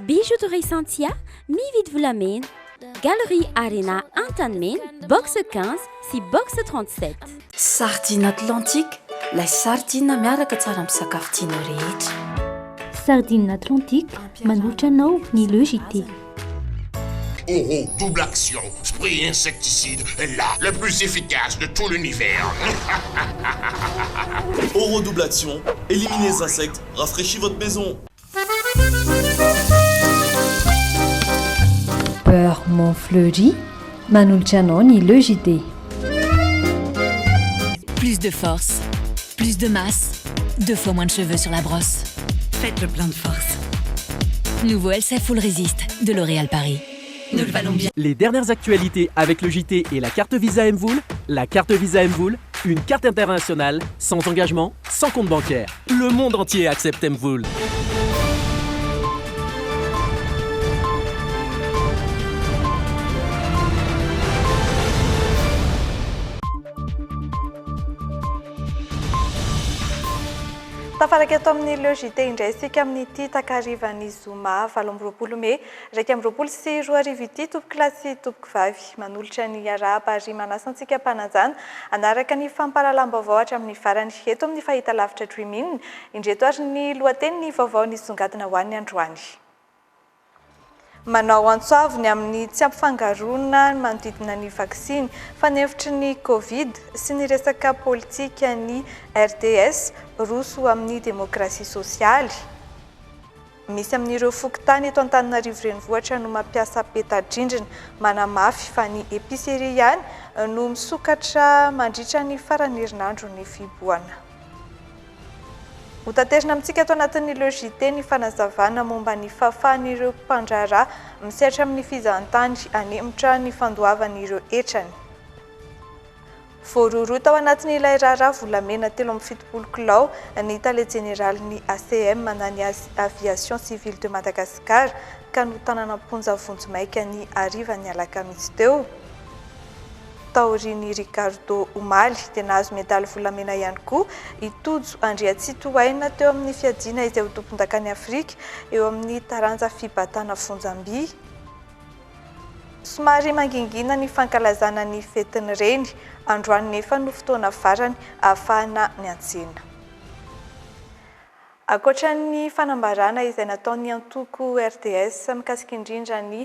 Bijouterie Santia, mividy volamena, Galerie Arena Antanimena, box 15 sy box 37. Sardine Atlantique, ilay sardine miaraka tsara amin'ny sakafo tianao rehetra. Sardine Atlantique, manolotra anao ny logité. Oro double action, spray insecticide, là, le plus efficace de tout l'univers. Oro double action, éliminez les insectes, rafraîchis votre maison. Beurre Montfleury, manolotra anao ny logité. Plus de force, plus de masse, 2 fois moins de cheveux sur la brosse. Faites le plein de force. Nouveau Elsa Full Resist de L'Oréal Paris. Nous le valons bien. Les dernières actualités avec le JT et la carte Visa Mvoul. La carte Visa Mvoul, une carte internationale, sans engagement, sans compte bancaire. Le monde entier accepte Mvoul. Tafaraka eto amin'ny logité indray isika amin'ity takarivan'ny Zoma 7 Mey, 2 sy 4 arivo ity tompoko lahy sy tompoko vavy manolotra ny arahaba ary manasantsika mpananjana anaraka ny fampahalalam-baovao hatramin'ny farany eto amin'ny fahitalavitra Dreaming indreto ary ny lohateny ny vaovao nisongadina ho an'ny androany. Manao antsoaviny amin'ny tsy ampifangaroana manodidina ny vaksiny fanefitry ny Covid sy ny resaka politika ny RDS roso amin'ny demokrasia sosialy. Misy amin'ireo fokontany eto Antananarivo renivohitra no mampiasa peta-drindrina manamafy fa ny épicerie ihany no misokatra mandritra ny farany herinandro ny fiboana. Hotaterina amintsika ato anatin'ny logité ny fanazavana momba ny fahafahan'ireo mpandraharaha misehatra amin'ny fizahantany hanemitra ny fandoavan'ireo etrany. Voaroro tao anatin'ny ilay raharaha volamena 17 kilao ny tale jeneralin'ny ACM na ny aviation civile de Madagascar ka no tanànamponja vonjomaika ny arivan'ny alakamisy teo. Taoriny Ricardo Omaly dia nahazo medaly volamena ihany koa itojo Andriatsitoaina teo amin'ny fiadiana izay ho tompon-dakany Afrika eo amin'ny taranja fibatana Fonjamby. Somary mangingina ny fankalazana ny fetiny reny androany nefa no fotoana farany ahafahana miantsena. Akoatra ny fanambarana izay nataon'ny antoko RDS mikasika indrindra ny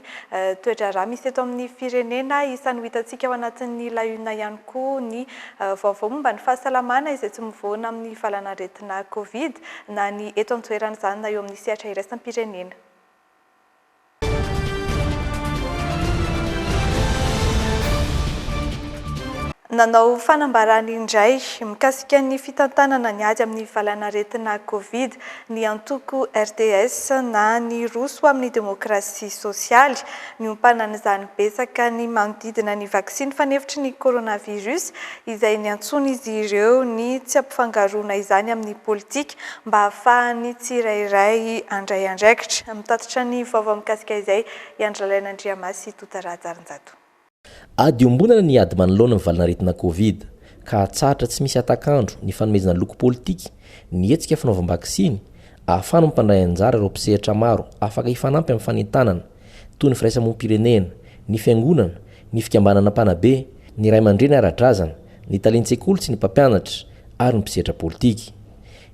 toedrarà misy eto amin'ny firenena isany ho hitantsika ao anatin'ny lahiona ihany koa ny vaovao momba ny fahasalamana izay tsy mivoana amin'ny valanaretina Covid na ny eto an-toerana izany na eo amin'ny sehatra iraisam-pirenena. Nanao fanambarana indray mikasika ny fitantanana ny ady amin'ny valanaretina Covid ny antoko RDS na ny roso amin'ny demokrasia sosialy niompana n'izany betsaka ny manodidina ny vaksiny fanefitry ny coronavirus izay niantsona izy ireo ny tsy ampifangaroana izany amin'ny politika mba ahafahany tsirairay andray andraikitra. Mitatitra ny vaovao mikasika izay Iandralaina Andriamasy Totarajarinjato. Ady ombonana ny ady manoloana ny valanaretina Covid ka hatsaratra tsy misy atakandro ny fanomezana loko politika ny hetsika fanaovam-baksiny ahafahana mampandray anjara ireo mpisehatra maro afaka hifanampy amin'ny fanentanana toy ny firaisamonim-pirenena, ny fiangonana, ny fikambanana mpanabe, ny ray aman-dreny ara-drazana, ny talentsy-sekoly sy ny mpampianatra ary ny mpisehatra politika.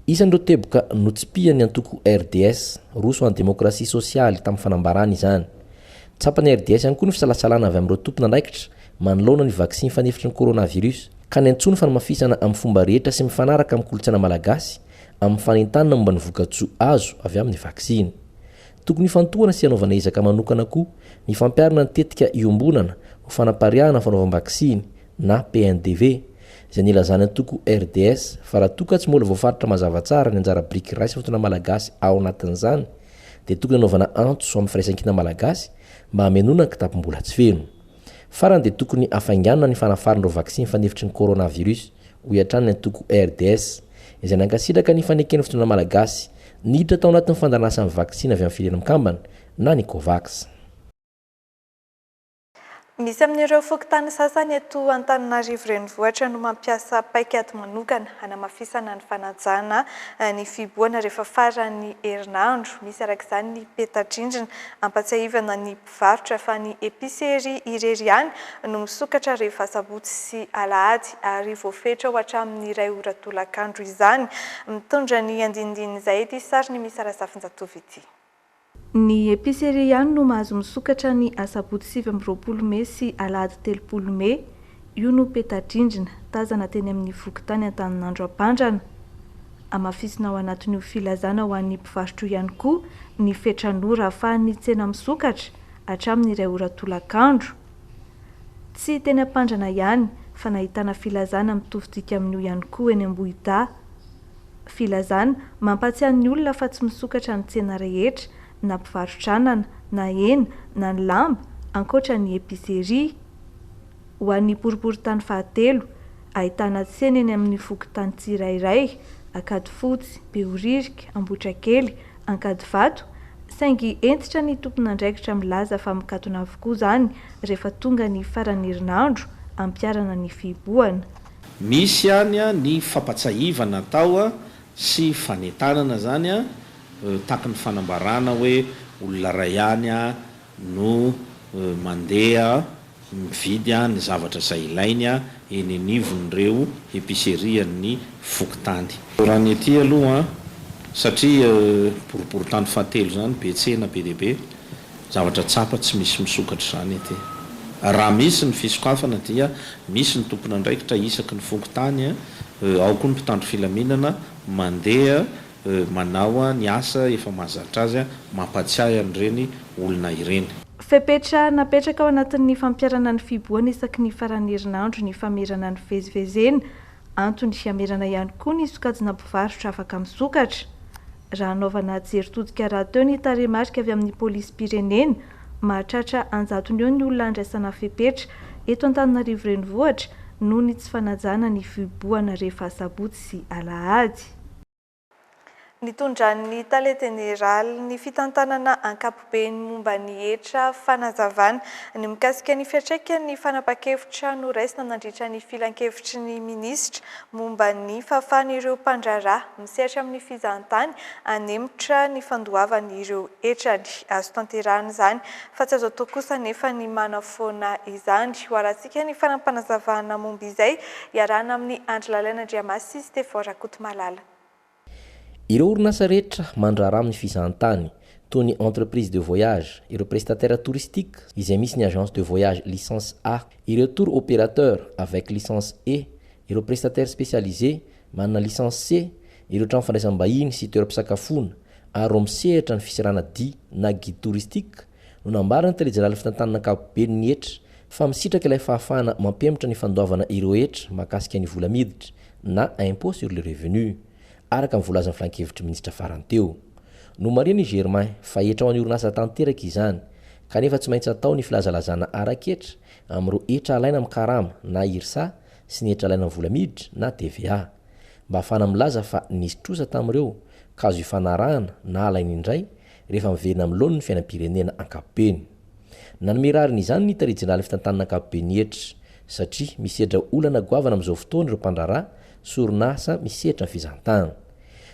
Isan'ireo teboka notsipihan'ny antoko RDS roso any demokrasia sosialy tamin'ny fanambarana izany. Tsapany RDS ihany koa ny fisalasalana avy amin'ireo tompona andraikitra manoloana ny vaksiny fanefitry ny coronavirus ka niantsona fanamafisana amin'ny fomba rehetra sy mifanaraka amin'ny kolontsaina malagasy amin'ny fanentanana momba ny vokatsoa azo avy amin'ny vaksiny. Tokony fantohana sy hanaovana ezaka manokana koa ny fampiarana ny tetika iombonana ho fanapariahana fanaovam-baksiny na PNDV izay nilazana antoko RDS fa raha toka tsy mbola voafaritra mazava tsara ny anjara briky raisy fotoana malagasy ao anatin'izany dia tokony hanaovana antso amin'ny firaisan-kina malagasy mba hamenona ny kitapom-bola tsy feno. Farany dia tokony hafainganana ny fanafaran'ireo vaksiny fanefitry ny coronavirus ho hiatrany ny antoko RDS izay nankasitraka ny faneken'ny fotoana malagasy niditra tao anatin'ny fandanasan'ny vaksiny avy amin'ny firenena mikambana na ny COVAX. Misy amin'ireo fokontany sasany eto Antananarivo renivohitra no mampiasa paikady manokana hanamafisana ny fanajana ny fiboana rehefa farany herinandro. Misy araka izany ny peta-drindrina ampatsiahivana ny mpivarotra fa ny épicerie irery ihany no misokatra rehefa sabotsy sy alahady ary voafetra ho hatramin'ny iray ora tolakandro izany. Mitondra ny andinindiny izay ity sary ny misy Arasafinjatovy ity. Ny épicerie ihany no mahazo misokatra ny asabotsy 20 Mey sy alahady 30 Mey. Io no peta-drindrina tazana teny amin'ny fokontany Antaninandro Ampandrana. Amafisina ao anatin'io filazana ho an'ny mpivarotra ihany koa ny fetran'ora ahafahan'ny tsena misokatra hatramin'ny iray ora tolakandro. Tsy teny Ampandrana ihany fa nahitana filazana mitovitika amin'io ihany koa eny Ambohida. Filazana mampatsiahy ny olona fa tsy misokatra ny tsena rehetra na mpivarotranana na hena na ny lamba ankoatra ny épicerie. Ho an'ny poriporitany fahatelo ahitana tsena eny amin'ny fokontany tsirairay, Ankadifotsy, Behoririka, Ambotrakely, Ankadivato, saingy entitra ny tompon'andraikitra milaza fa mikatona avokoa zany rehefa tonga ny farany herinandro ampiarana ny fiboana. Misy ihany ny fampatsahivana atao sy fanetanana zany taka ny fanambarana hoe olona ray ihany no mandeha mividy ny zavatra izay ilainy eny anivon'ireo épicerie ny fokontany. Raha ny ety aloha satria poriporitany fahatelo zany be tsena be dia be, zavatra tsapa tsy misy misokatra zany ety. Raha misy ny fisokafana dia misy ny tompon'andraikitra isaky ny fokontany, ao koa ny mpitandro filaminana mandeha manao ny asa efa mahazatra azy mampatsiahy an'ireny olona ireny. Fepetra napetraka ao anatin'ny fampiarana ny fiboana isaky ny farany herinandro ny famerana ny fivezivezena, antony fiamerana ihany koa ny sokajina mpivarotra afaka misokatra. Raha anaovana jeritodika raha teo ny tarehimarika avy amin'ny polisy-pirenena, mahatratra 100 eo ny olona andraisana fepetra eto Antananarivo renivohitra noho ny tsy fanajana ny fiboana rehefa sabotsy sy alahady. Nitondran'ny Tale Général ny fitantanana ankapobeny momba ny hetra fanazavana ny mikasika ny fiantraikan'ny fanapa-kevitra noraisina nandritra ny filan-kevitry ny minisitra momba ny fahafahan'ireo mpandraharaha misehatra amin'ny fizahantany anemitra ny fandoavan'ireo hetrany. Azo tanterahana izany fa tsy azo atao kosa nefa ny manafoana izany. Hoarantsika ny fanampanazavana momba izay iarahana amin'ny Andry Lalain'Andriamasy sy Stefan Rakotomalala. Ireo orinasa rehetra mandraharaha amin'ny fizahantany toy ny entreprise de voyage, ireo prestataires touristiques izay misy ny agence de voyage licence A, ireo tour opérateurs avec licence E, ireo prestataires spécialisés manana licence C, ireo trano fandraisam-bahiny sy toeram-pisakafoana ary misehatra ny fisarana dia na guide touristique no nambarana Tele-Général fitantanana ankapobeny ny hetra fa misitraka ilay fahafahana mampiematra ny fandoavana ireo hetra mahakasika ny vola miditra na impôt sur le revenu araka ny volazan'ny filan-kevitry minisitra farany teo. No mariny Germain fa hetra ho an'ny orinasa tanteraka izany kanefa tsy maintsy atao ny filazalazana araketra amin'ireo hetra alaina amin'ny karama na IRSA sy ny hetra alaina amin'ny vola miditra na TVA mba ahafana milaza fa nisy trosa tamin'ireo ka azo ifanarahana na alaina indray rehefa miverina amin'ny laoniny fiainam-pirenena ankapobeny. Nanomerarina izany ny Tele-Général fitantanana ankapobeny hetra satria misehatra olana goavana amin'izao fotoana ireo mpandraharaha sy orinasa misehatra ny fizahantany.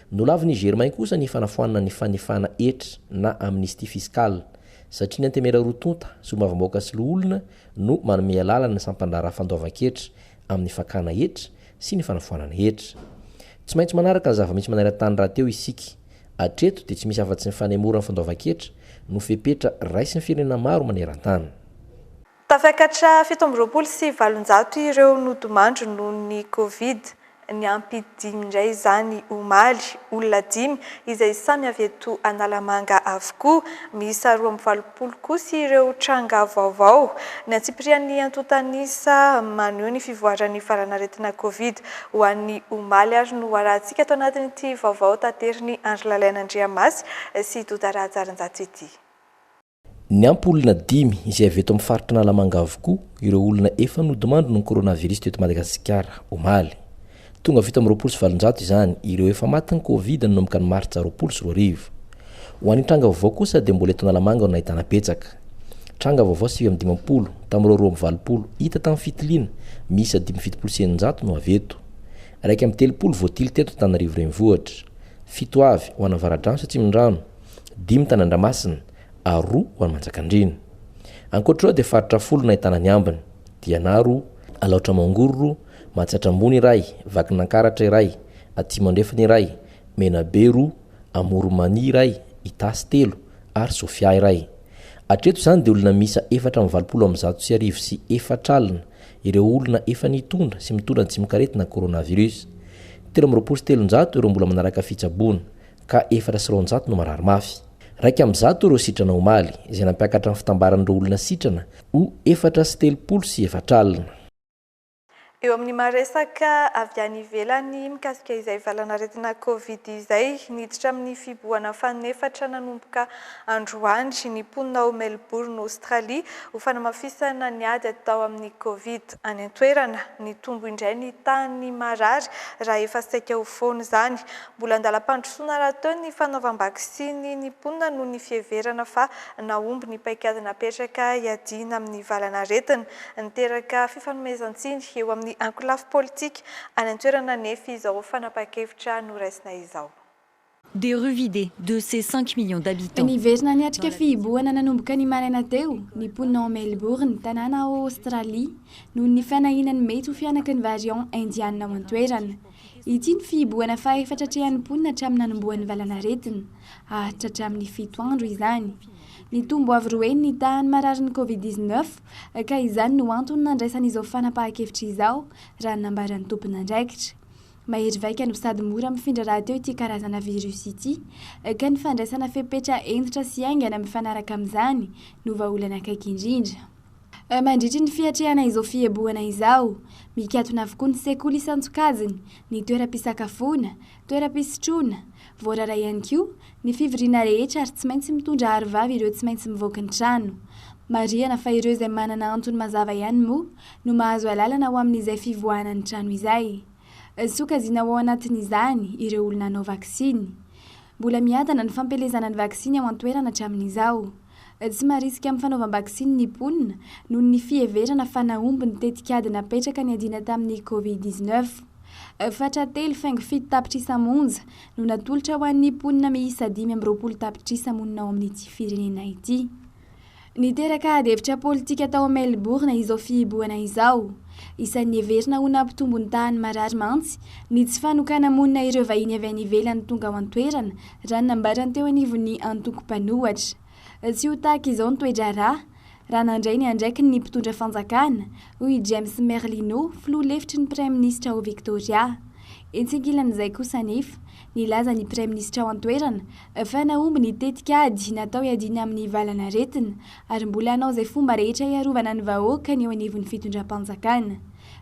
Nolaviny Germain kosa ny fanafoanana ny fanefana hetra na amnistie fiscale satria ny antemera rotonta sy mavamboaka sy loolona no manome lalana ny sampandraharaha fandoavan-ketra amin'ny fakana hetra sy ny fanafoanana hetra. Tsy maintsy manaraka ny zava-misy maneran-tany raha teo isika. Hatreto dia tsy misy afa-tsy ny fanemorana fandoavan-ketra no fepetra raisy ny firenena maro maneran-tany. Tafakatra 720 sy 700 ireo nodomandro noho ny Covid. Ny ampidimy indray izany omaly olona 5 izay samy avy eto Analamanga avokoa, miisa 220 kosa ireo tranga vaovao. Ny Antsipirian'ny Antotanisa maneho ny fivoaran'ny faranaretina Covid ho an'ny omaly ary no arahantsika ato anatin'ity vaovao tanteriny Andry Lalain'Andriamasy sy Doda Rajarinjato ity. Ny ampy olona 5 izay avy eto amin'ny faritra Analamanga avokoa ireo olona efa nodomandro noho ny coronavirus teto Madagasikara omaly. Tonga vita amin'ny 27 izany ireo efa maty ny Covid nanomboka ny Martsa 24. Ho an'ny tranga vaovao kosa dia mbola eto Analamanga no nahitana betsaka. tranga vaovao 7 tamin'ireo 20 hita tamin'ny fitiliana misy 570 no aveto, 130 voatily teto Antananarivo renivohitra, 7 avy ho anavaradrano Atsimondrano, 5 tany Andramasina ary 2 ho any Manjakandrina. Ankoatr'izao dia faritra 10 no ahitana ny ambiny, Dianaro, Alaotra Mangororo, Mahatsiatrambony iray, Vakinankaratra iray, Atsimandrefana iray, Menabe 2, Amoromani iray, Itasy 3 ary Sofia iray. Atreto izany dia olona misa 470 sy 4 alina ireo olona efa nitondra sy mitondra ny tsimikaretina coronavirus. 3 ireo mbola manaraka fitsaboana ka 400 no marary mafy. 100 ireo sitrana omaly izay nampiakatra amin'ny fitambaran'ireo olona sitrana ho 430 sy 4 alina. Eo amin'ny maresaka avy any ivelany mikasika izay valanaretina Covid izay niditra amin'ny fiboana fanefatra nanomboka androany ny mponina ao Melbourne, Australie ho fanamafisana ny ady atao amin'ny Covid any an-toerana. Ny tombo indray ny tany marary raha efa saika ho foana izany. Mbola andalam-pandrosoana raha teo ny fanaovam-bakisiny ny mponina noho ny fieverana fa naomby ny paikady napetraka iadina amin'ny valanaretina. Niteraka fifanomezan-tsiny eo amin'ny ankolafo politique any an-toerana nefa izao fanapa-kevitra noraisina izao. Des rues vidées de ces 5 millions d'habitants. Niverina niatrika fihiboana nanomboka ny maraina teo ny mponina ao Melbourne, tanàna ao Australie noho ny fanahinany mety ho fianaka ny variant indiana ao an-toerana. Ity ny fihiboana fa efatra trehan'ny mponina hatramin'ny nanomboan'ny valanaretina, ahatra hatramin'ny 7 andro izany. Ny tombo avy roa ny tahany marary ny Covid-19 ka izany no antony nandraisan'izao fanapahan-kevitra izao raha nambaran'ny tompon'andraikitra. Mahery vaika no sady mora mifindra raha teo ity karazana virus ity ka ny fandraisana fepetra entitra sy aingana mifanaraka amin'izany no vahaolana akaiky indrindra. Mandritry ny fiatrehana izao fieboana izao, mikatona avokoa ny sekoly isan-tsokajiny, ny toeram-pisakafoana, toeram-pisotroana, voarara ihany koa ny fivoriana rehetra ary tsy maintsy mitondra arivavy ireo tsy maintsy mivoaka ny trano. Marihana fa ireo izay manana antony mazava ihany moa no mahazo alalana ho amin'izay fivoahana ny trano izay. Sokajina ao anatin'izany ireo olona anao vaksiny. Mbola miadana ny fampelezana ny vaksiny ao an-toerana hatramin'izao. Tsy marisika amin'ny fanaovam-vaksiny ny mponina noho ny fieverana fa naomby ny tetikady napetraka ny adiana tamin'ny Covid-19. Fatra 3.7 tapitrisa monja no natolotra ho an'ny mponina miisa 520 tapitrisa monina ao amin'ity firenena ity. Niteraka ady hevitra politika tao Melbourne izao fihiboana izao. Isan'ny heverina ho nampitombo ny tahany marary mantsy ny tsy fanokana monina ireo vahiny avy any ivelany tonga ao an-toerana raha nambarany teo anivon'ny antoko mpanohatra. Tsy ho tahaka izao ny toedrarà raha nandray ny andraiky ny mpitondra fanjakana hoy James Merlino, filoha lefitry ny Prime Ministre ao Victoria. Entsinkilan'izay kosa nefa nilaza ny Prime Ministre ao an-toerana fa naomby ny tetikady natao iadina amin'ny valanaretina ary mbola hanao izay fomba rehetra iarovana ny vahoaka ny eo anivon'ny fitondram-panjakana.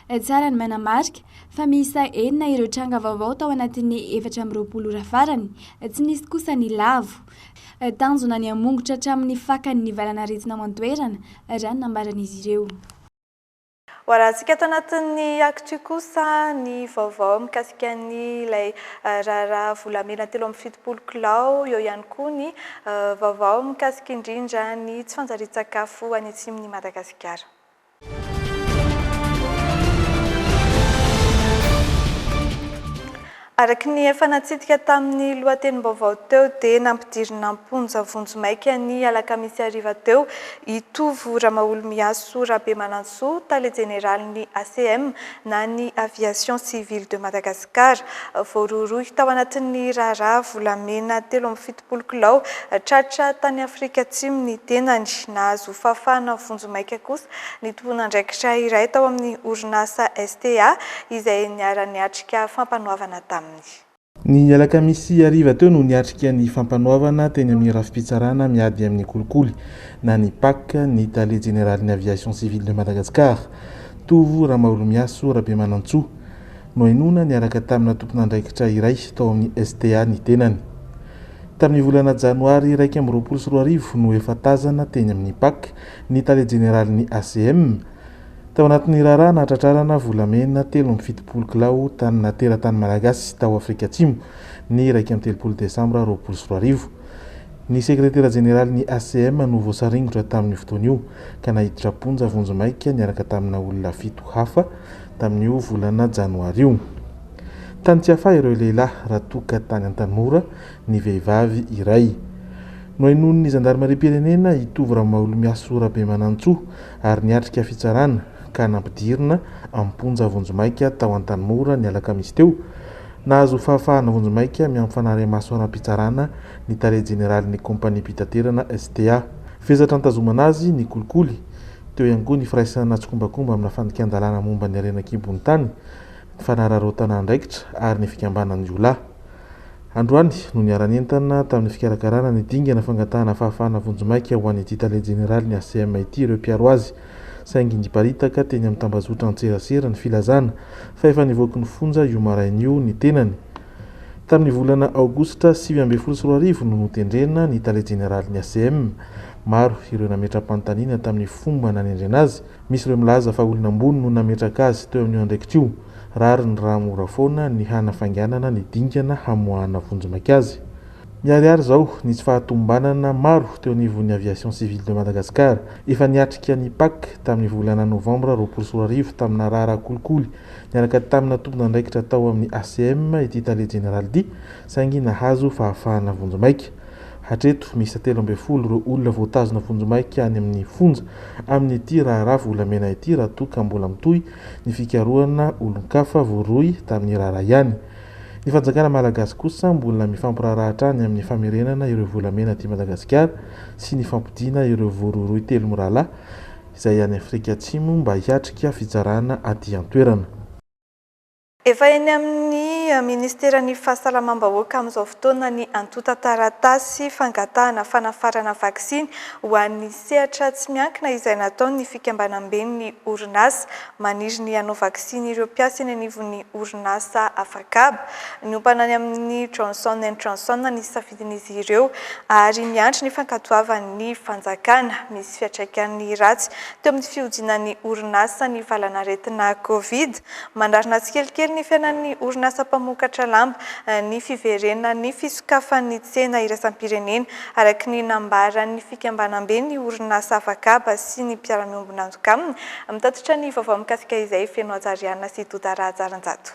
Tsara ny manamarika fa miisa 9 ireo tranga vaovao tao anatin'ny 420 ora farany, tsy nisy kosa ny lavo. Tanjona ny amongotra hatramin'ny fakan'ny valanaretina ao an-toerana raha ny nambaran'izy ireo. Hoarahantsika ato anatin'ny actu kosa ny vaovao mikasika ny ilay raharaha volamena 370 kilao, eo ihany koa ny vaovao mikasika indrindra ny tsy fanjarian-tsakafo any atsimon'ny Madagasikara. Araky ny efa natsidika tamin'ny lohatenim-baovao teo dia nampidirina amponja vonjomaika ny alakamisy hariva teo Itovo Ramaolomiaso Rabemanantsoa, tale général-ny ACM na ny aviation civile de Madagascar. Voaroroy tao anatin'ny raharaha volamena 370 kilao tratra tany Afrika Atsimo ny tenany. Nahazo fafana vonjomaika kosa ny tompon'andraikitra iray tao amin'ny orinasa STA izay niara-niatrika fampanoavana taminy. Ny alakamisy hariva teo no niatrika ny fampanoavana teny amin'ny rafi-pitsarana miady amin'ny kolikoly na ny PAC ny tale général-ny aviation civile de Madagascar Tovo Ramaolomiaso Rabemanantsoa no enona niaraka tamina tompon'andraikitra iray tao amin'ny STA ny tenany. Tamin'ny volana janoary 2024 no efa tazana teny amin'ny PAC ny tale général-ny ACM tao anatin'ny raharaha nahatratrarana volamena 370 kilao tany natera-tany malagasy tao Afrika Atsimo ny 13 Desambra 2024. Ny sekretera jeneraly ny ACM no voasaringotra tamin'ny fotoana io ka nahiditra ponja vonjomaika niaraka tamina olona 7 hafa tamin'io volana janoary io. Tany tsy afa ireo lehilahy raha toka tany Antanimora ny vehivavy iray. Nohainon'ny zandarmariam-pirenena hitovy raha maolo miasora be manantsoa ary niatrika fitsarana ka nampidirina amponja vonjomaika tao Antanimora ny alakamisy teo. Nahazo fahafahana vonjomaika miampy fanariamaso aram-pitsarana ny tare jeneraly ny kompania mpitaterana STA. Vezatra nitazomana azy ny kolikoly teo ihany koa ny firaisana tsokombakomba amina fandikan-dalàna momba ny arena-kibony tany, ny fanararotana andraikitra ary ny fikambanan'ny jiolahy. Androany no niara-nientana tamin'ny fikarakarana ny dingana fangatahana fahafahana vonjomaika ho an'ity tale jeneraly ny ACM ity ireo mpiaro azy. Saingy niparitaka teny amin'ny tambazotra antserasera ny filazana fa efa nivoaky ny fonja io marain'io ny tenany. Tamin'ny volana aogositra 2024 no notendrena ny tale jeneraly ny ACM. Maro ireo nametram-panontaniana tamin'ny fomba nanendrena azy. Misy ireo milaza fa olona ambony no nametraka azy teo amin'io andraikitra io. Rary ny raha mora foana ny hanafanganana ny dingana hamoahana vonjomaika azy. Miariary zao ny tsy fahatombanana maro teo anivon'ny aviation civile de Madagascar. Efa niatrika ny PAC tamin'ny volana novambra 2024 tamina rara kolikoly niaraka tamina tompon'andraikitra tao amin'ny ACM ity tale jeneraly ity saingy nahazo fahafahana vonjomaika. Hatreto misy 13 ireo olona voatazona vonjomaika any amin'ny fonja amin'ity raharaha volamena ity raha toka mbola mitohy ny fikarohana olon-kafa voaroy tamin'ny raharaha ihany. Ny fanjakana malagasy kosa mbola mifampirarahatra any amin'ny famerenana ireo volamena aty Madagasikara sy ny fampidiana ireo voaroroy 3 mirahalahy izay any Afrika Atsimo mba hiatrika fitsarana aty an-toerana. Efa eny amin'ny ministeran'ny fahasalamam-bahoaka amin'izao fotoana ny antota taratasy fangatahana fanafarana vaksiny ho an'ny sehatra tsy miankina izay nataon'ny fikambanam-ben'ny orinasa maniry ny hanao vaksiny ireo mpiasa eny anivon'ny orinasa Afakaba. Niompanany amin'ny Johnson & Johnson ny safidin'izy ireo ary miandry ny fankatoavan'ny fanjakana. Misy fiantraikan'ny ratsy teo amin'ny fiodinan'ny orinasa ny valanaretina Covid. Mandarina tsikelikely ny fiainan'ny orinasa mpamokatra lamba ny fiverena ny fisokafan'ny tsena iraisam-pirenena araka ny nambaran'ny fikambanam-ben'ny orinasa Afakaba sy ny mpiara-miombona aminy. Mitatitra ny vaovao mikasika izay feno ajariana sy Dodara Ajaranjato.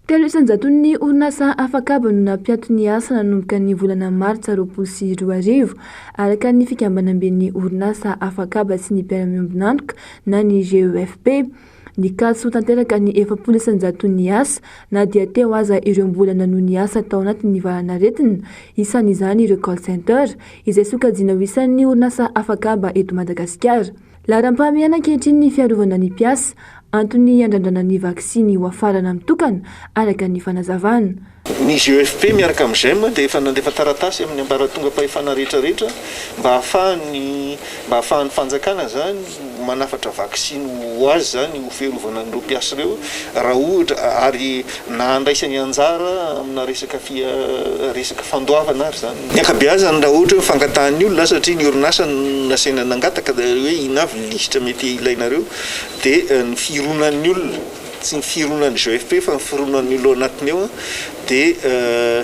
Telo isanjaton'ny orinasa Afakaba no nampiato ny asa nanomboka ny volana Martsa 2024 araka ny fikambanam-ben'ny orinasa Afakaba sy ny mpiara-miombona antoka na ny GEFP. Ny kaso tanteraka ny 700 isanjaton'ny asa na dia teo aza ireo mbola nanohy ny asa tao anatin'ny valanaretina, isan'izany ireo call center izay sokajiana ho isan'ny orinasa Afakaba eto Madagasikara. Laharam-pahamehana ankehitriny ny fiarovana ny mpiasa antony andrandrana ny vaksiny ho afarana mitokana araka ny fanazavana. Ny GEFP miaraka amin'ny GEM dia efa nandefa taratasy amin'ny ambaratonga mpahefana rehetrarehetra mba hahafahan'ny fanjakana zany manafatra vaksiny ho azy zany ho fiarovana an'ireo mpiasa ireo raha ohatra ary na andraisany anjara amina resaka fandoavana ary zany. Ny ankabeazany raha ohatra fangatahany olona satria ny orinasa nasaina nangataka hoe inavy lisitra mety ilainareo dia ny fironan'ny olona tsy ny fironan'ny GEFP fa ny fironan'ny olona anatiny eo dia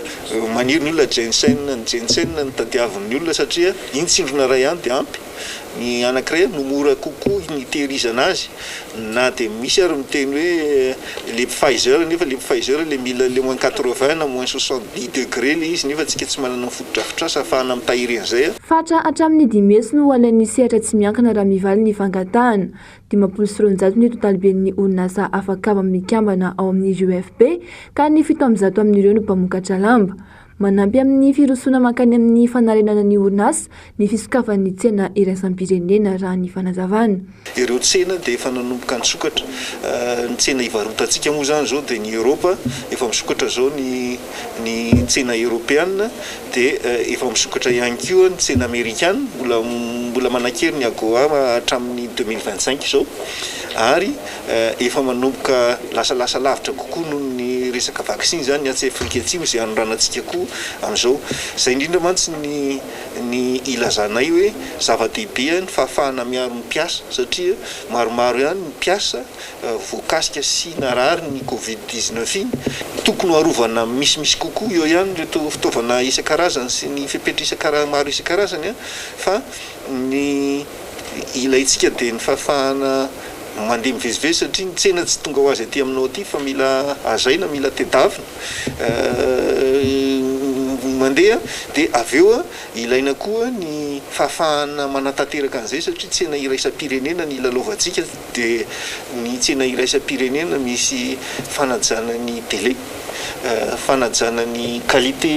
maniry ny olona Jensen ny tadiavin'ny olona satria iny tsindrona ray ihany dia ampy. Ny anankiray no mora kokoa ny tehirizana azy na dia misy ary miteny hoe le Pfizer nefa le Pfizer le mila le moins 80 na moins 70 degré le izy nefa tsika tsy manana fotodrafitrasa ahafahana mitahiry an'izay. Fatra hatramin'ny 10 Mesa no alain'ny sehatra tsy miankina raha mivaly ny fangatahana. 50 ny totalben'ny orinasa Afakaba mikambana ao amin'ny GEFP ka ny 700 amin'ireo no mpamokatra lamba. Manampy amin'ny firosona mankany amin'ny fanarenana ny orinasa ny fisokafan'ny tsena iraisam-pirenena raha ny fanazavana. Ireo tsena dia efa nanomboka nisokatra. Ny tsena ivarotantsika moa zany zao dia ny Europa efa misokatra zao ny tsena Europeana dia efa misokatra ihany koa ny tsena Amerikana mbola manan-kery ny AGOA hatramin'ny 2025 zao. Ary efa manomboka lasalasa lavitra kokoa noho ny resaka vaksiny zany atsy Afrika atsimo zay anoranantsika koa amin'izao zay indrindra mantsy ny ilazanay hoe zava-dehibe ny fahafahana miaro ny mpiasa satria maromaro ihany ny mpiasa voakasika sy narary ny Covid-19 iny tokony harovana misimisy kokoa eo ihany reto fitaovana isan-karazany sy ny fepetra maro isan-karazany fa ny ilayntsika dia ny fahafahana mandeha mivezivezy satria ny tsena tsy tonga ho azy aty aminao aty fa mila azaina mila tedavina mandeha dia avy eo ilaina koa ny fahafahana manatanteraka an'izay satria tsena iraisam-pirenena ny lalaovantsika dia ny tsena iraisam-pirenena misy fanajana ny délai fanajana ny qualité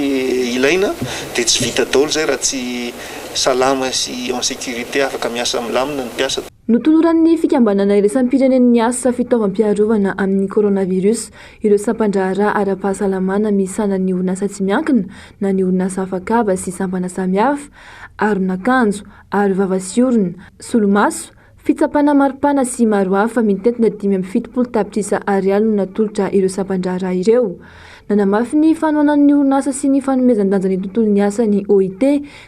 ilaina dia tsy vita daholo zay raha tsy salama sy en sécurité afaka miasa milamina ny mpiasa. Notoloran'ny fikambanana iraisam-pirenen'ny asa fitaovam-piarovana amin'ny coronavirus ireo sampandraharaha ara-pahasalamana misana ny orinasa tsy miankina na ny orinasa afakaba sy sampana samihafa aron'akanjo ary vava sy orona solomaso fitsapana maripana sy maro hafa mitentina 570 tapitrisa ariary no natolotra ireo sampandraharaha ireo. Nanamafy ny fanohanan'ny orinasa sy ny fanomezan-danja ny tontolon'ny asa ny OIT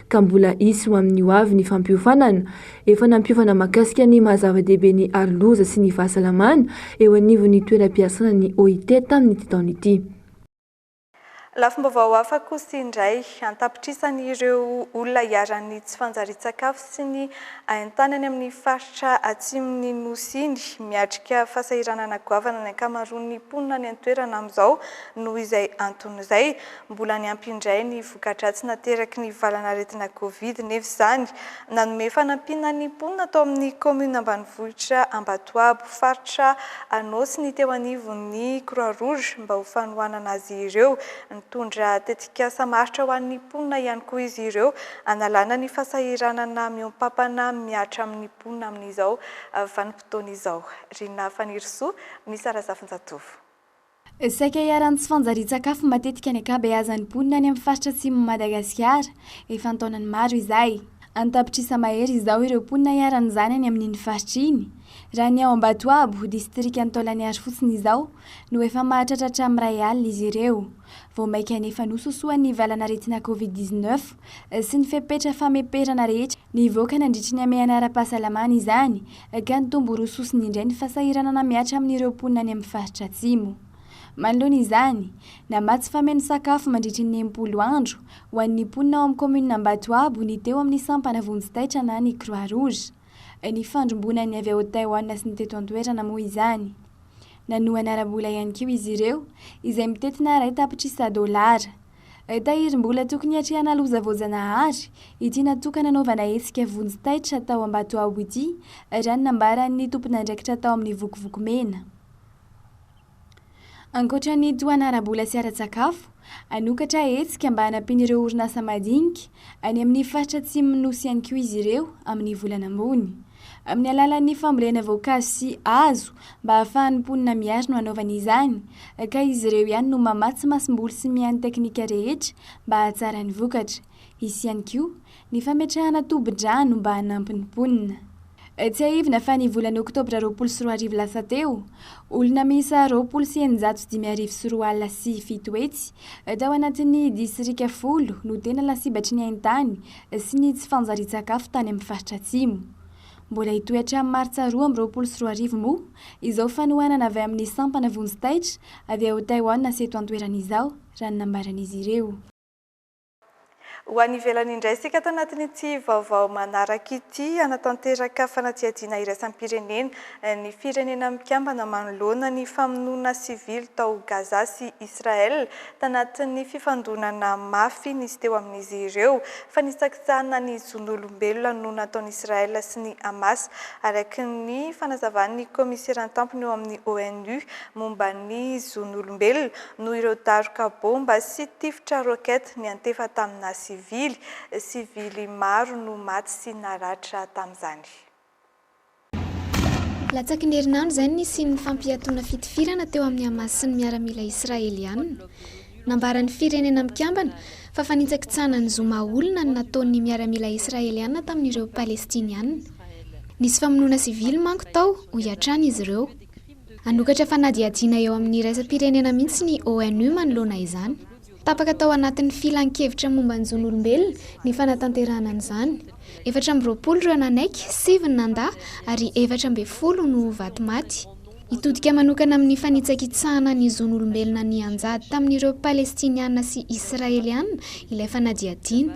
ka mbola isy ho amin'ny ho avy ny fampiofanana efa nampiofana mahakasika ny mahazava-dehibe ny aroloza sy ny fahasalamana eo anivon'ny toeram-piasana ny OIT tamin'ity taona ity. Lafim-baovao hafa kosa indray antapitrisanyireo olona hiaran'ny tsy fanjarian-tsakafo sy ny haintanany amin'ny faritra atsimon'ny nosy iny miatrika fahasahiranana goavana ny ankamaroan'ny mponina ny antoerana amin'izao noho izay antony izay mbola ny ampindray ny voka-dratsy nateraky ny valanaretina Covid nefa izany nanome fanampina ny mponina tao amin'ny commune ambanivohitra Ambatoabo faritra Anosy ny teo anivon'ny Croix Rouge mba ho fanohanana azy ireo tondra tetikasa maritra ho an'ny mponina ihany koa izy ireo analana ny fahasahiranana miompampana miatra amin'ny mponina amin'izao vanim-potoana izao. Rina Fanirisoa misy Arazafinjatovo. Saika hiaran'ny tsy fanjarian-tsakafo matetika ny ankabeazan'ny mponina any amin'ny faritra atsimon'i Madagasikara efa antaonany maro izay. Antapitrisa mahery izao ireo mponina hiaran'izany any amin'iny faritra iny. Raha ny ao Ambatoabo distrika Antaolaniary fotsiny izao no efa mahatratratra amin'ny ray alina izy ireo. Vao maika anefa nososoa ny valanaretina Covid-19 sy ny fepetra fameperana rehetra nivoaka nandritry ny amehana ara-pahasalamana izany ka nitombo rososiny indray ny fahasahiranana miatra amin'ireo mponina any amin'ny faritra atsimo. Manoloana izany, namatsy fameno sakafo mandritry ny 80 andro ho an'ny mponina ao amin'ny commune Ambatoabo ny teo amin'ny sampana Vonjitaitra na ny Croix Rouge. Ny fandrombonany avy ao Taïwan sy ny teto antoerana moa izany. Nanohana ara-bola ihany koa izy ireo izay mitetina ray tapitrisa $. Tahirim-bola tokony hatrehana loza voajanahary ity natokana anaovana hetsika Vonjitaitra tao Ambatoabo ity raha nambaran'ny tompon'andraikitra tao amin'ny vokovoko mena. Ankoatra ny tohana ara-bola sy ara-tsakafo, anokatra hetsika mba hanampian'ireo orinasa madinika any amin'ny faritra atsimon'ny nosy ihany koa izy ireo amin'ny volana ambony. Amin'ny alalan'ny fambolena voankazo sy hazo mba ahafahan'ny mponina miaro no anaovana izany, ka izy ireo ihany no mamatsy masom-boly sy mihaino teknika rehetra mba hahatsara ny vokatra. Isy ihany koa ny fametrahana tobi-drano mba hanampy ny mponina. Tsy ahivina fa ny volana Oktobra 2024 lasa teo, olona miisa 295 sy 7 hetsy tao anatin'ny distrika 10 no tena lasibatry ny haintany sy ny tsy fanjarian-tsakafo tany amin'ny faritra atsimo. Mbola hitoetra amin'ny martsa 2024 moa izao fanohanana avy amin'ny sampana Vonjitaitra avy ao Taïwan sy eto antoerana izao raha ny nambaran'izy ireo. Ho any ivelany indray sika tao anatin'ity vaovao manaraka ity anatanteraka fanatsiadiana iraisam-pirenena ny firenena mikambana manoloana ny famonoana sivily tao Gaza sy Israel tanatin'ny fifandonana mafy nisy teo amin'izy ireo fa nisakitsahana ny zon'olombelona no nataon'i Israel sy ny Hamas araka ny fanazavan'ny komisera tampony eo amin'ny ONU momba ny zon'olombelona no ireo daroka bomba sy tifitra rokety ny antefa tamina sivily maro no maty sy naratra tamin'izany. Latsaky ny herinandro izany nisy ny fampiatoana fitifirana teo amin'ny Hamas sy ny miaramila Israeliana. Nambaran'ny firenena mikambana fa fanitsakitsahana ny zoma olona ny nataon'ny miaramila Israeliana tamin'ireo Palestiniana. Nisy famonoana sivily manko tao ho iatrany izy ireo. anokatra fanadiadiana eo amin'ny raisam-pirenena mihitsy ny ONU manoloana izany. Tapaka tao anatin'ny filan-kevitra momba ny zon'olombelona ny fanatanterahana an'izany. 420 ireo nanaiky, 7 nandahy ary 410 no vaty maty. Itodika manokana amin'ny fanitsakitsahana ny zon'olombelona ny anjady tamin'ireo palestiniana sy israeliana ilay fanadiadiana.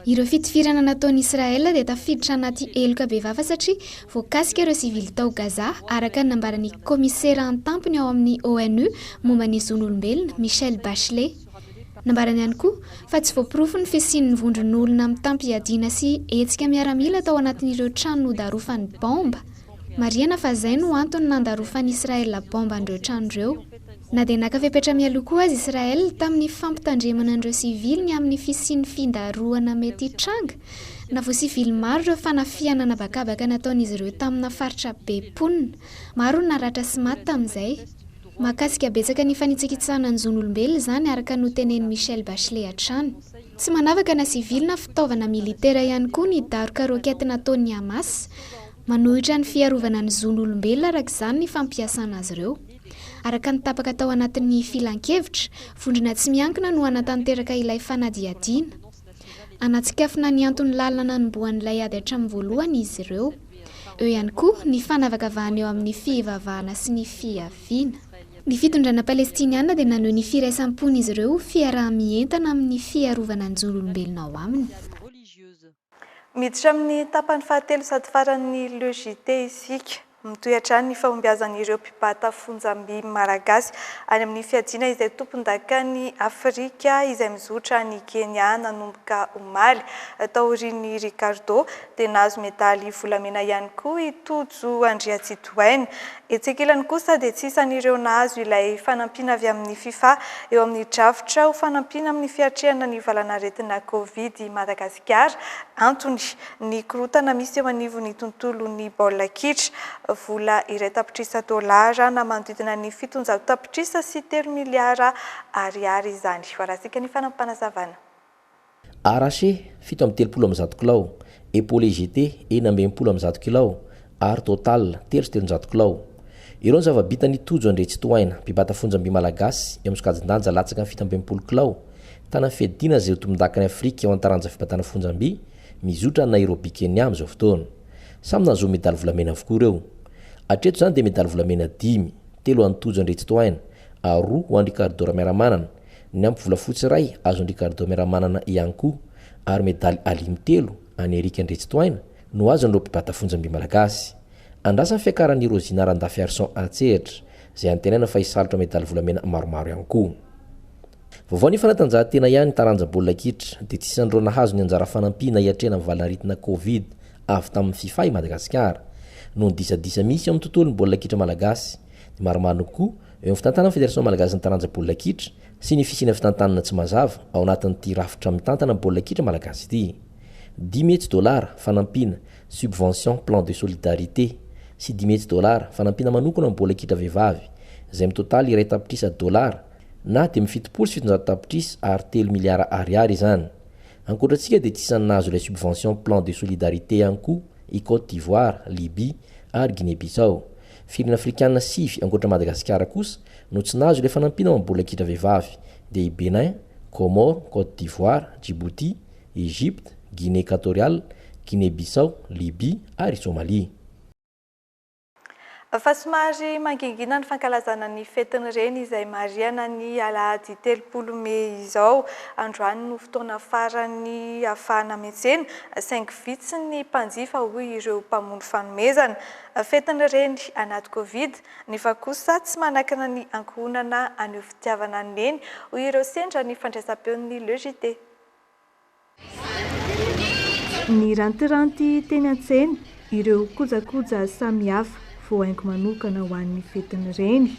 Ireo fitifirana nataon'i Israela dia tafiditra anaty eloka be vava satria voakasika ireo sivily tao Gaza araka ny nambaran'ny komisera an-tampony ao amin'ny ONU momba ny zon'olombelona Michelle Bachelet. Nambarany ihany koa fa tsy voapirofo ny fisian'ny vondron'olona amin'ny tampiadiana sy hetsika miaramila tao anatin'ireo trano nodarofan'ny bomba. Mariana fa izay no antony nandarofan'i Israela bomba an'ireo trano ireo. Na dia naka-fepetra mialoha koa azy Israel tamin'ny fampitandremana an'ireo sivily ny amin'ny fisian'ny findaroana mety hitranga. Na vao sivily maro ireo fanafiana nabakabaka nataon'izy ireo tamina faritra be ponina. Maro ny naratra sy maty tamin'izay. Mahakasika betsaka ny fanitsakitsahana ny zon'olombelona izany araka no tenen'i Michelle Bachelet hatrany. Tsy manavaka na sivily na fitaovana militera ihany koa ny daroka rokety nataon'ny Hamas. Manohitra ny fiarovana ny zon'olombelona araka izany ny fampiasana azy ireo. Araka ny tapaka tao anatin'ny filan-kevitra, vondrona tsy miankina no anatanteraka ilay fanadiadiana. Anatsikafina ny antony lalana nomboan'ilay ady hatramin'ny voalohany izy ireo. Eo ihany koa ny fanavakavahana eo amin'ny fihivavahana sy ny fihaviana. Ny fitondrana palestiniana dia naneho ny firaisampony izy ireo fiarah-mientana amin'ny fiarovana ny zon'olombelona ao aminy. Miditra amin'ny tapany fahatelo sady faran'ny logité isika. Mitohatra ny fahombiazan'ireo mpibata fonjam-by malagasy any amin'ny fiadiana izay tompon-dakany Afrika izay mizotra ny Kenya nanomboka omaly taorian'ny Ricardo dia nahazo medaly volamena ihany koa itojo Andriatsitohaina. Etsekilany kosa dia tsy isan'ireo nahazo ilay fanampiana avy amin'ny FIFA eo amin'ny drafitra ho fanampiana amin'ny fiatrehana ny valanaretina Covid Madagasikara. Antony ny korotana misy eo anivon'ny tontolon'ny baolina kitra, vola iray tapitrisa $, na manodidina ny 700 tapitrisa sy 3 miliara ariary izany. Varasika ny fanampanazavana. Arraché 730 kilao, épaulé GT 920 kilao, ary total 300 kilao. Ireo zava-bita ny tojo Andriatsitohaina mpibata fonjam-by malagasy eo amin'ny sokajin-danja latsaka ny 720 kilao. Tana fiadina izay tompon-dakany Afrika eo an-taranja fibatana fonjam-by mizotra ny Nairobi Kenya amin'izao fotoana. Samy nahazo medaly volamena avokoa ireo. Hatreto izany dia medaly volamena 5, 3 ho an'ny tojo Andriatsitohaina, ary 2 ho an'ny Ricardo Ramiramanana. Ny ampy volafotsy iray azon'ny Ricardo Ramiramanana ihany koa, ary medaly alimy 3 any Erika Andriatsitohaina no azon'ireo mpibata fonjam-by malagasy. Andrasan'ny fiakaran'ny Rosina Randafy Arson Antsehatra izay antenana fa hisalotra medaly volamena maromaro ihany koa. Vaovao ny fanatanjahantena ihany taranja baolina kitra dia tsy isan'ireo nahazo ny anjara fanampiana hiatrehana amin'ny valanaretina Covid avy tamin'ny FIFA i Madagasikara. No ny disadisa misy eo amin'ny tontolon'ny baolina kitra malagasy. Ny maromaro koa eo amin'ny fitantanana Federation Malagasy ny taranja baolina kitra sy ny fisiana fitantanana tsy mazava ao anatin'ity rafitra mitantana baolina kitra malagasy ity. $10,000 fanampiana subvention plan de solidarité sy $10,000 fanampiana manokana amin'ny baolina kitra vehivavy izay mitotaly iray tapitrisa $, na dia mifitopolo sy 700 tapitrisa ary 3 miliara ariary izany. Ankoatrantsika dia tsy isan'ny nahazo ilay subvention plan de solidarité ihany koa i Côte d'Ivoire, Libye ary Guinée-Bissau. Firena afrikanina 6 ankoatra Madagasikara kosa no tsy nahazo ilay fanampiana amin'ny baolina kitra vehivavy dia i Benin, Comores, Côte d'Ivoire, Djibouti, Égypte, Guinée équatoriale, Guinée-Bissau, Libye ary Somalie. Fa somary mangingina ny fankalazana ny fetiny reny izay mariana ny alahady 30 Mey izao. Androany no fotoana farany ahafahana miantsena saingy vitsy ny mpanjifa hoy ireo mpamono fanomezana. Fetiny reny anaty Covid nefa kosa tsy manakana ny ankohonana anio fitiavana neny hoy ireo sendra ny fandraisam-peon'ny LGT. Ny rantiranty teny an-tsena ireo kojakoja samihafa voahaingo manokana ho an'ny fetiny reny.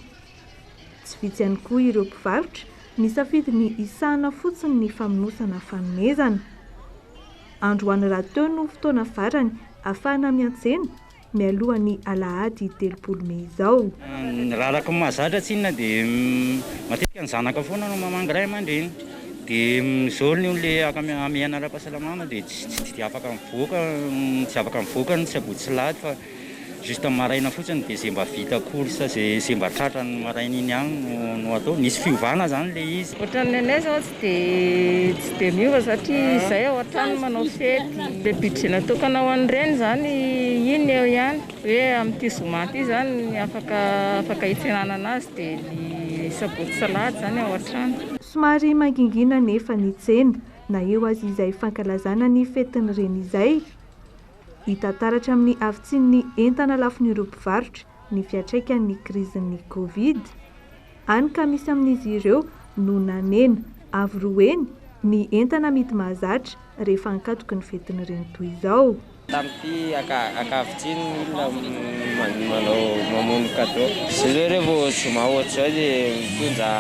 Tsy vitsy ihany koa ireo mpivarotra nisafidy ny isana fotsiny ny famonosana fanomezana. Androany raha teo no fotoana farany ahafahana miantsena mialoha ny alahady 30 Mey izao. Raha lako mahazatra tsinona dia matetika ny zanaka foana no mamangy ray aman-dreny. Dia izao ny olona amihana ara-pahasalamana dia tsy afaka mivoaka, tsy abotsy lahady fa juste maraina fotsiny dia izay mba vita course zay mba tratra ny maraina iny ihany no atao nisy fiovana zany le izy. Ohatran'ny anay zao tsy dia miova satria izay ao an-trano manao fety le budget natokana ho an'ireny zany iny eo ihany hoe amin'ity zoma ity zany afaka hitsenanana azy dia ny sabotsy salady zany ao an-trano. Somary mangingina nefa ny tsena na eo azy izay fankalazana ny fetiny reny izay. Hita taratra amin'ny avitsin'ny entana lafon'ireo mpivarotra ny fiantraikan'ny krizin'ny Covid. Hany ka misy amin'izy ireo no nanena avy roeny ny entana amidy mahazatra rehefa ankatoky ny fetiny reny toy izao. Tamin'ity akavitsiny olona manao mamono cadeau. Sy ilay revo zoma ohatry zao dia mitondra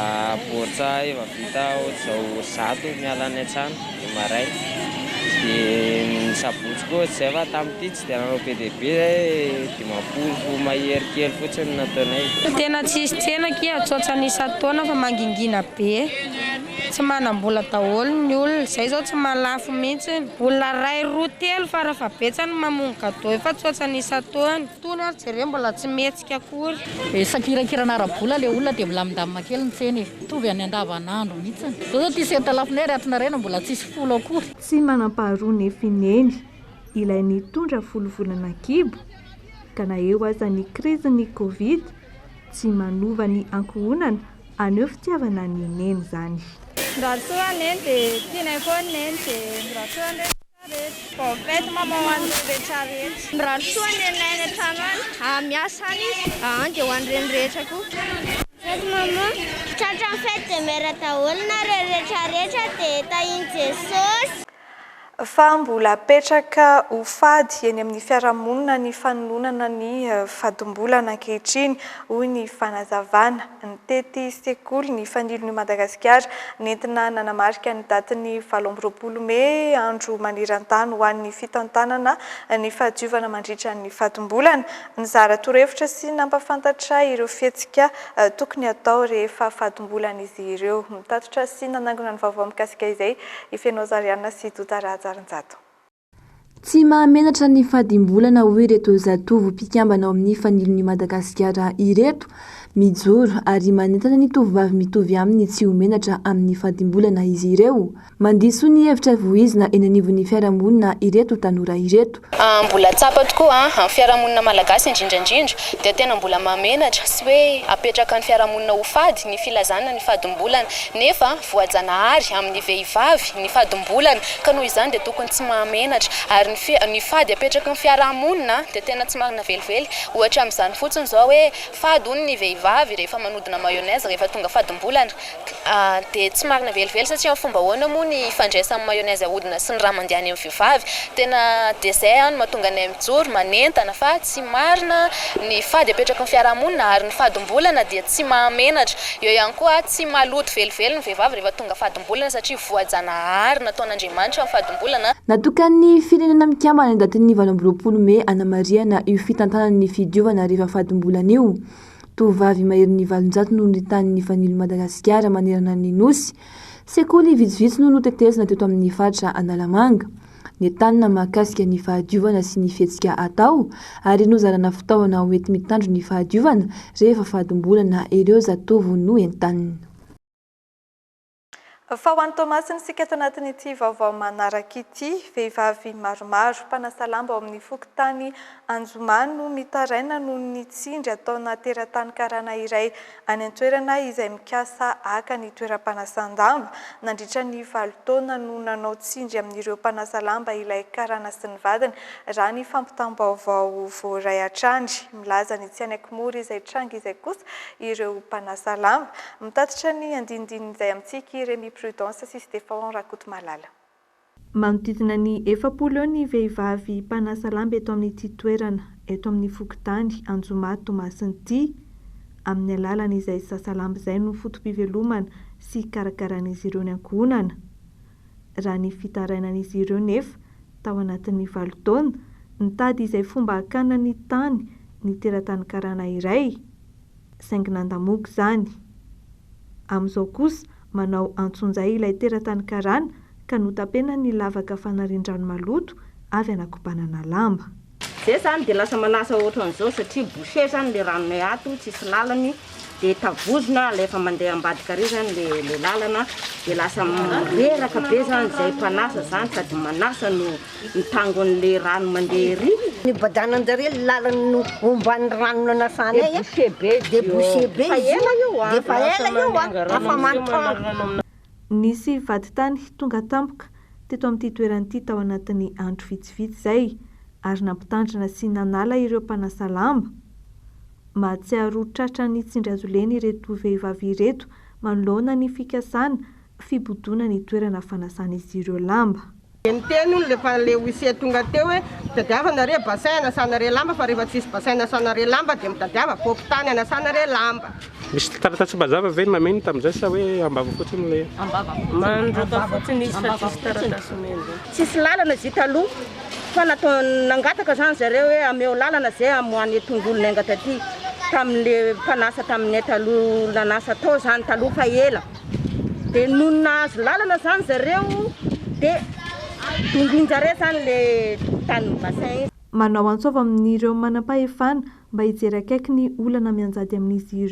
baoritra efa vita ohatry zao 100 miala any an-trano maray. Dia ny sabotsy koa zay fa tamin'ity tsy dia nanao be dia be dimampolo mahery kely fotsiny nataonay. Tena tsisy tsena kia tsotra ny isa-taona fa mangingina be. Tsy manam-bola daholo ny olona, izay zao tsy malafo mihitsy. Olona 2, 3 farafabetsany mamono cadeau efa tsotra ny isa-taona. Tony ary jereo mbola tsy mihetsika akory. Sakirakirana ara-bola le olona dia milamindamina kely ny tsena mitovy any andavanandro mihitsy. Zao ty senta lafonay rehatrina rena mbola tsisy folo akory. Tsy manam-paharoa nefa ineny ilay nitondra folo volana kibo ka na eo aza ny krizin'ny Covid tsy manova ny ankohonana aneo fitiavana ny neny zany. Raha soa neny dia tianay foa neny dia raha soa neny rehetra. Vao fety mamahoany rehetra rehetra. Raha soa nenay ny trano any miasa any dia ho an'ireny rehetra koa. Fety mama tratra ny fety dia mera daholo na rehetra rehetra dia tahiny Jesosy. Fa mbola petraka ho fady eny amin'ny fiarahamonina ny fanolonana ny fadimbolana ankehitriny hoy ny fanazavana ny tety sekoly ny fanilon'i Madagasikara nentina nanamarika ny datin'ny 27 Mey andro maniran-tany ho an'ny fitantanana ny fahadiovana mandritra ny fadimbolana. Nizara torohevitra sy nampafantatra ireo fihetsika tokony atao rehefa fadimbolana izy ireo. Mitatotra sy nanangona ny vaovao mikasika izay Ifenao Zariana sy Dotaraja. Tsy mahamenatra ny fadimbolana hoy ireto zatovo mpikambana ao amin'ny fanilon'i Madagasikara ireto mijoro ary manentana ny tovovavy mitovy aminy tsy homenatra amin'ny fadimbolana izy ireo. Mandiso ny hevitra voizina eny anivon'ny fiarahamonina ireto tanora ireto. Mbola tsapa tokoa amin'ny fiarahamonina malagasy indrindrandrindra dia tena mbola mahamenatra sy hoe apetraka ny fiarahamonina ho fady ny filazana ny fadimbolana nefa voajanahary amin'ny vehivavy ny fadimbolana ka noho izany dia tokony tsy mahamenatra ary ny fady apetraka ny fiarahamonina dia tena tsy marina velively. Ohatra amin'izany fotsiny zao hoe fady hono ny vehivavy rehefa manodina mayonnaise rehefa tonga fadimbolana dia tsy marina velively satria fomba ahoana moa ny fandraisan'ny mayonnaise ahodina sy ny raha mandeha any amin'ny vehivavy. Tena dia izay no mahatonga anay mijoro manentana fa tsy marina ny fady apetraka ny fiarahamonina ary ny fadimbolana dia tsy mahamenatra. Eo ihany koa tsy maloto velively ny vehivavy rehefa tonga fadimbolana satria voajanahary nataon'Andriamanitra ny fadimbolana. Natokan'ny firenena mikambana ny datin'ny 27 Mey anamariana io fitantanan'ny fidiovana rehefa fadimbolana io. Tovovavy maherin'ny 700 no nitanin'ny fanilon'i Madagasikara manerana ny nosy. Sekoly vitsivitsy no notetezina teto amin'ny faritra Analamanga. Nentanina mahakasika ny fahadiovana sy ny fihetsika atao ary nozarana fitaovana hoenty mitandro ny fahadiovana rehefa fadimbolana ireo zatovo no entanina. Fa ho an'ny Tomasiny sika eto anatin'ity vaovao manaraka ity, vehivavy maromaro mpanasa lamba ao amin'ny fokontany Anjomano mitaraina noho ny tsindry ataona teratany karana iray any an-toerana izay mikasa aka ny toeram-panasan-damba. Nandritra ny 7 taona no nanao tsindry amin'ireo mpanasa lamba ilay karana sy ny vadiny raha ny fampitam-baovao voaray atrandry. Milaza ny tsy anakimory izay tranga izay kosa ireo mpanasa lamba. Mitatitra ny andindininy izay amintsika Remy Prudence sy Stéphane Rakotomalala. Manodidina ny 7 ny vehivavy mpanasa lamba eto amin'ity toerana eto amin'ny fokontany Anjomato Tomasin'ity amin'ny alalan'izay sasa lamba izay no fotom-pivelomana sy karakaran'izy ireo ny ankohonana. Raha ny fitarainan'izy ireo nefa tao anatin'ny 7 taona nitady izay fomba hakana ny tany ny teratany karana iray saingy nandamoaka izany. Amin'izao kosa manao antsonjay ilay teratany karana ka notapena ny lavaka fanarian-drano maloto avy anakobanana lamba. zay zany dia lasa manasa ohatran'izao satria boucher zany le ranonay ato tsisy lalany dia tavozona alefa mandeha ambadika ary zany le lalana dia lasa reraka be zany zay mpanasa zany sady manasa no mitango an'le rano mandeha ery ny badananjareo lalany no omban'ny rano nanasana ay de boucher be de fa ela io afa mantona. Nisy vaditany tonga tampoka teto amin'ity toeran'ity tao anatin'ny andro vitsivitsy izay ary nampitandrina sy nanala ireo mpanasa lamba. Mahatsiaro tratra ny tsindry azo lena ireto vehivavy ireto manoloana ny fikasana fibodona ny toerana fanasana izy ireo lamba. Ny teny lefa le wise tonga teo hoe tadiavanareo bassin anasanareo lamba fa rehefa tsisy bassin anasanareo lamba dia mitadiava fopitany anasanareo lamba. Misy taratasy mazava ve mameno tamin'izay sa hoe ambava fotsiny le mandroka fotsiny izy fa tsisy taratasy meno tsisy lalana zay taloha fa natao nangataka zany zareo hoe ameo lalana zay amoany tongolo nenga taty tamin'le mpanasa taminay taloha nanasa tao zany taloha fa ela dia noho nahazo lalana zany zareo dia donginjareo zany le tany bassin. Manao antsova amin'ireo manam-pahefana mba hijery akaiky ny olana mianjady amin'izy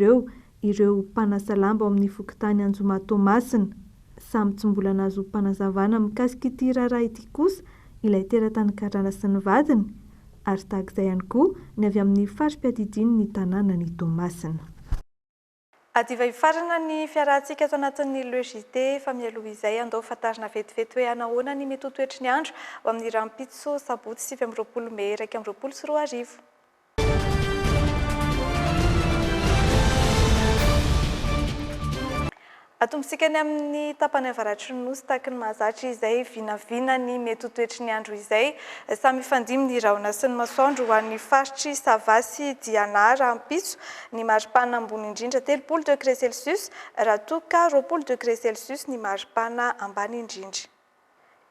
ireo mpanasa lamba ao amin'ny fokotany Anjomato-Masina. Samy tsy mbola nahazo mpanazavana mikasika ity raharaha ity kosa ilay teratany Karana sy ny vadiny ary tahak'izay ihany koa ny avy amin'ny farim-piadidiny ny tanàna ny Toamasina. Adiva ifarana ny fiarahantsika ato anatin'ny logité fa mialoha izay andao fantarina vetivety hoe anahoana ny mety ho toetry ny andro ho amin'ny rampitso sabotsy 7 Mey 2024. Atombontsika ny amin'ny tapany avaratry ny nosy tahaka ny mahazatra izay vinavina ny mety ho toetry ny andro izay samy mifandimy ny rahona sy ny masoandro ho an'ny faritry Savasy Diana Rampitso ny maripana ambony indrindra 30 degré Celsius raha toka 20 degré Celsius ny maripana ambany indrindra.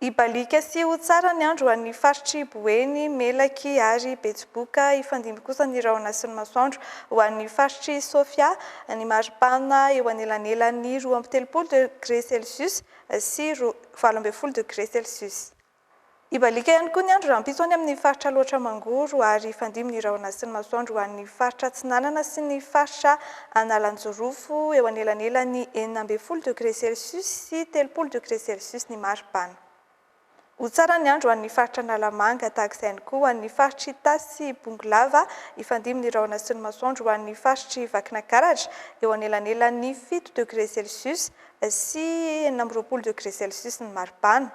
Ibalika sy ho tsara ny andro ho an'ny faritry Boeny, Melaky ary Betsiboka ifandimy kosa ny rahona sy ny masoandro ho an'ny faritry Sofia ny maripana eo anelanelany 20 degré Celsius sy 20 degré Celsius. Ibalika ihany koa ny andro rampitso any amin'ny faritra Loatra Mangoro ary ifandimy ny rahona sy ny masoandro ho an'ny faritra Tsinanana sy ny faritra Analanjorofo eo anelanelany 19 degré Celsius sy 30 degré Celsius ny maripana. Ho tsara ny andro ho an'ny faritra Analamanga tahak'izay ihany koa ho an'ny faritry Tasy Bongolava ifandimy ny rahona sy ny masoandro ho an'ny faritry Vakinakaratra eo anelanelany 7 degré Celsius sy 20 degré Celsius ny maripana.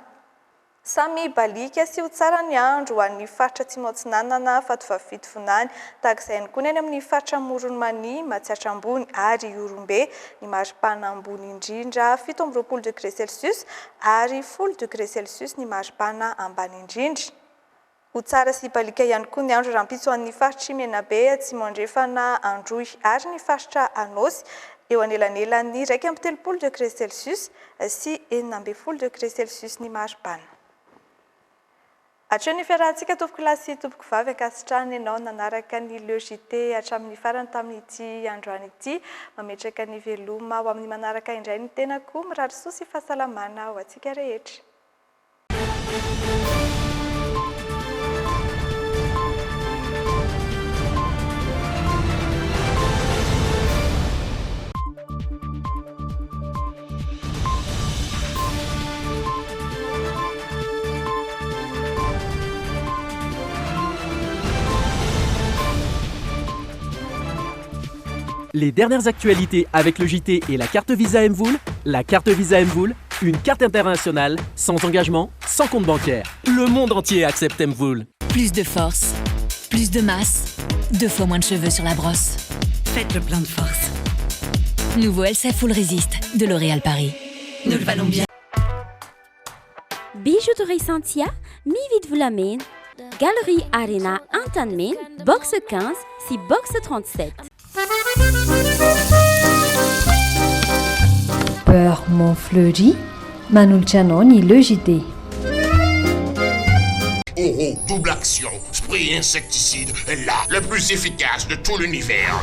Samy balika sy ho tsara ny andro ho an'ny faritra Tsimotsinanana Fatovavity Vonany tahak'izay ihany koa ny any amin'ny faritra Moronmany, Matsiatra Ambony ary Orombe ny maripana ambony indrindra 17 degré Celsius ary 10 degré Celsius ny maripana ambany indrindra. Ho tsara sy balika ihany koa ny andro rampitso an'ny faritry Menabe, Tsimondrefana, Androhy ary ny faritra Anosy eo anelanelany 30 degré Celsius sy 19 degré Celsius ny maripana. Hatreo ny fiarahantsika tompoko lahy sy tompoko vavy ankasitrahany ianao nanaraka ny logité hatramin'ny farany tamin'ity androany ity mametraka ny veloma ho amin'ny manaraka indray ny tenako mirary soa sy fahasalamana ho antsika rehetra. Les dernières actualités avec le JT et la carte Visa Mvoul. La carte Visa Mvoul, une carte internationale, sans engagement, sans compte bancaire. Le monde entier accepte Mvoul. Plus de force, plus de masse, 2 fois moins de cheveux sur la brosse. Faites le plein de force. Nouveau LCF Full Resist de L'Oréal Paris. Nous le valons bien. Bijouterie Santia, mi-vite vous l'amène. Galerie Arena Antanmen, box 15, si box 37. Beurre Montfleury, Manulcianoni le JT. Oh, double action, spray insecticide, là, le plus efficace de tout l'univers.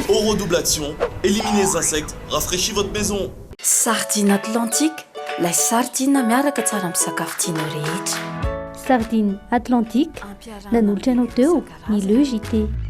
Oro double action, éliminez les insectes, rafraîchis votre maison. Sardine Atlantique, la sardine miaraka tsara amin'ny sakafo tiana rehetra. sardine atlantique nanolotra anao teo ny le JT